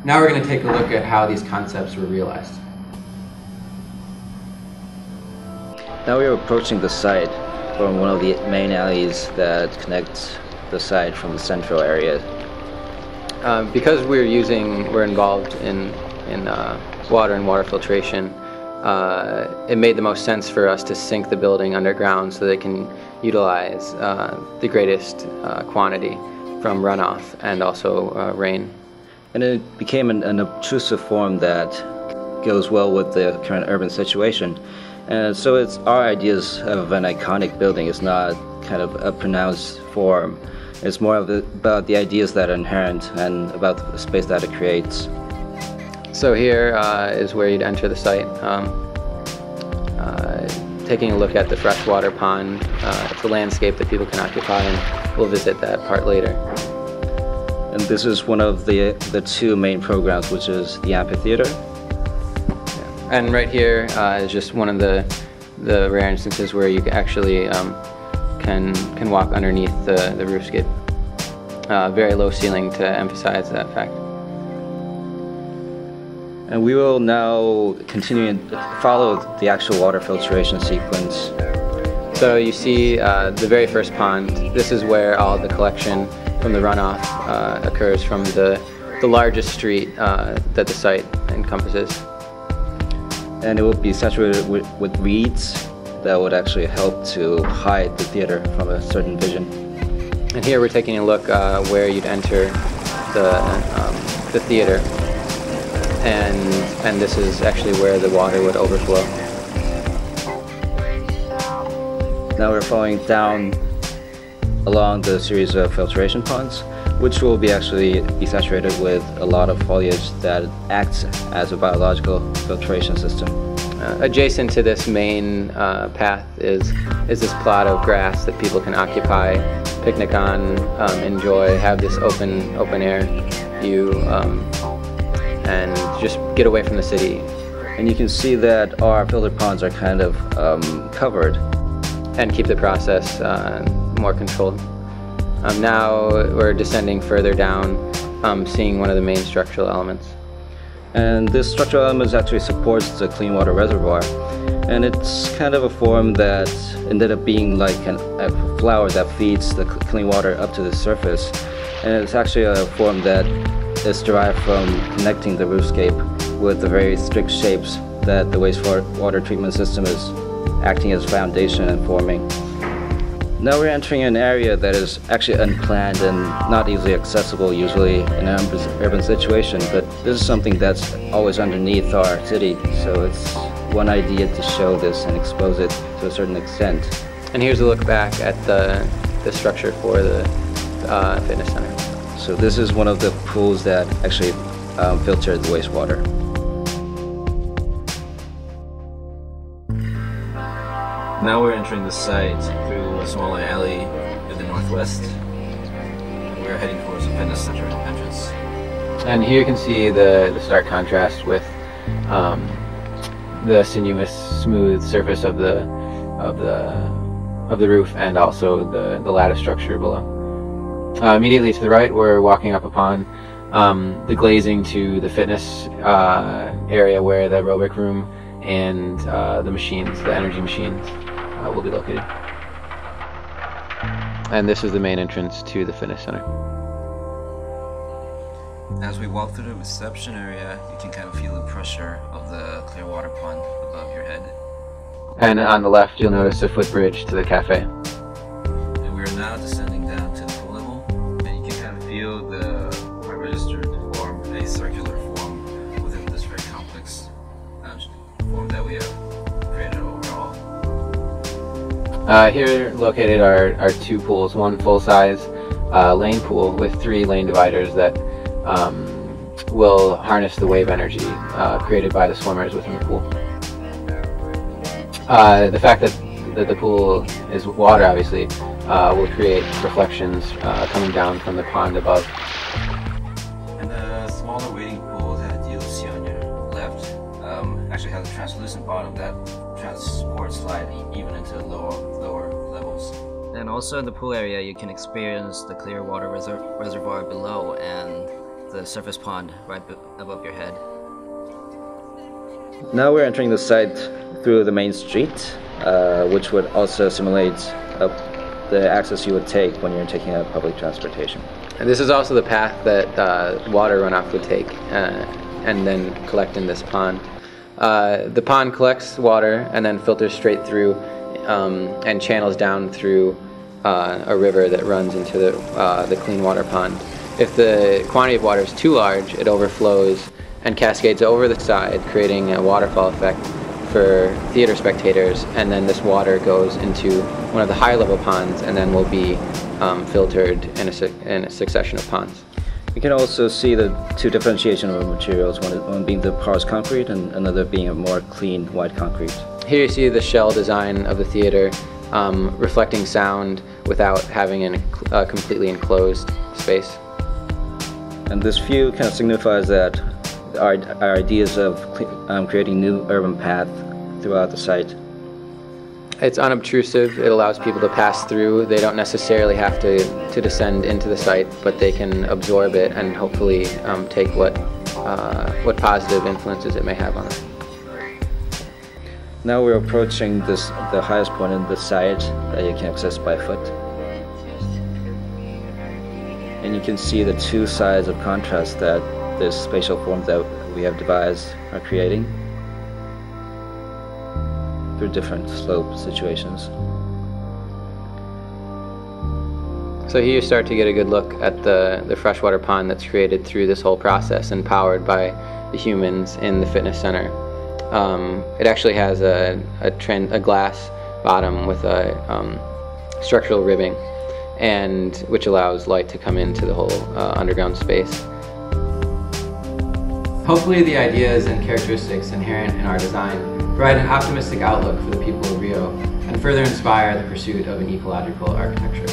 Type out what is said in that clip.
Now we're going to take a look at how these concepts were realized. Now we are approaching the site from one of the main alleys that connects the site from the central area. Because we're involved in water and water filtration, it made the most sense for us to sink the building underground so they can utilize the greatest quantity from runoff and also rain. And it became an obtrusive form that goes well with the current urban situation. And so it's our ideas of an iconic building. It's not kind of a pronounced form. It's more about the ideas that are inherent and about the space that it creates. So here is where you'd enter the site. Taking a look at the freshwater pond. It's a landscape that people can occupy, and we'll visit that part later. And this is one of the two main programs, which is the amphitheater. And right here is just one of the rare instances where you actually can walk underneath the roof skid. Very low ceiling to emphasize that fact. And we will now continue and follow the actual water filtration sequence. So you see the very first pond. This is where all the collection from the runoff occurs from the largest street that the site encompasses. And it will be saturated with reeds that would actually help to hide the theater from a certain vision. And here we're taking a look where you'd enter the theater. And this is actually where the water would overflow. Now we're following down along the series of filtration ponds, which will be actually be saturated with a lot of foliage that acts as a biological filtration system. Adjacent to this main path is this plot of grass that people can occupy, picnic on, enjoy, have this open air view, and just get away from the city. And you can see that our filter ponds are kind of covered. And keep the process more controlled. Now we're descending further down, seeing one of the main structural elements. And this structural element actually supports the clean water reservoir. And it's kind of a form that ended up being like a flower that feeds the clean water up to the surface. And it's actually a form that is derived from connecting the roofscape with the very strict shapes that the wastewater treatment system is acting as foundation and forming. Now we're entering an area that is actually unplanned and not easily accessible usually in an urban situation, but this is something that's always underneath our city, so it's one idea to show this and expose it to a certain extent. And here's a look back at the structure for the fitness center. So this is one of the pools that actually filtered the wastewater. Now we're entering the site through a smaller alley in the northwest. We're heading towards the fitness center entrance. And here you can see the stark contrast with the sinuous, smooth surface of the roof and also the lattice structure below. Immediately to the right, we're walking up upon the glazing to the fitness area where the aerobic room and the machines, the energy machines, will be located. And this is the main entrance to the fitness center. As we walk through the reception area, you can kind of feel the pressure of the clear water pond above your head. And on the left, you'll notice a footbridge to the cafe. And we're now descending down to the pool level, and you can kind of feel the quite registered to form a circular form within this very complex form that we have created overall. Here located are two pools, one full-size lane pool with 3 lane dividers that will harness the wave energy created by the swimmers within the pool. The fact that the pool is water, obviously, will create reflections coming down from the pond above. And the smaller wading pool that you'll see on your left actually has a translucent bottom that transports light even into lower levels. And also in the pool area, you can experience the clear water reservoir below and the surface pond right above your head. Now we're entering the site through the main street, which would also simulate the access you would take when you're taking a public transportation. And this is also the path that water runoff would take and then collect in this pond. The pond collects water and then filters straight through and channels down through a river that runs into the clean water pond. If the quantity of water is too large, it overflows and cascades over the side, creating a waterfall effect for theater spectators, and then this water goes into one of the high level ponds and then will be filtered in a succession of ponds. You can also see the two differentiation of materials, one being the porous concrete and another being a more clean white concrete. Here you see the shell design of the theater reflecting sound without having a completely enclosed space. And this view kind of signifies that our ideas of creating new urban path throughout the site. It's unobtrusive. It allows people to pass through. They don't necessarily have to descend into the site, but they can absorb it and hopefully take what positive influences it may have on them. Now we're approaching the highest point in the site that you can access by foot. And you can see the two sides of contrast that this spatial form that we have devised are creating through different slope situations. So here you start to get a good look at the freshwater pond that's created through this whole process and powered by the humans in the fitness center. It actually has a glass bottom with a structural ribbing, and which allows light to come into the whole underground space. Hopefully the ideas and characteristics inherent in our design provide an optimistic outlook for the people of Rio and further inspire the pursuit of an ecological architecture.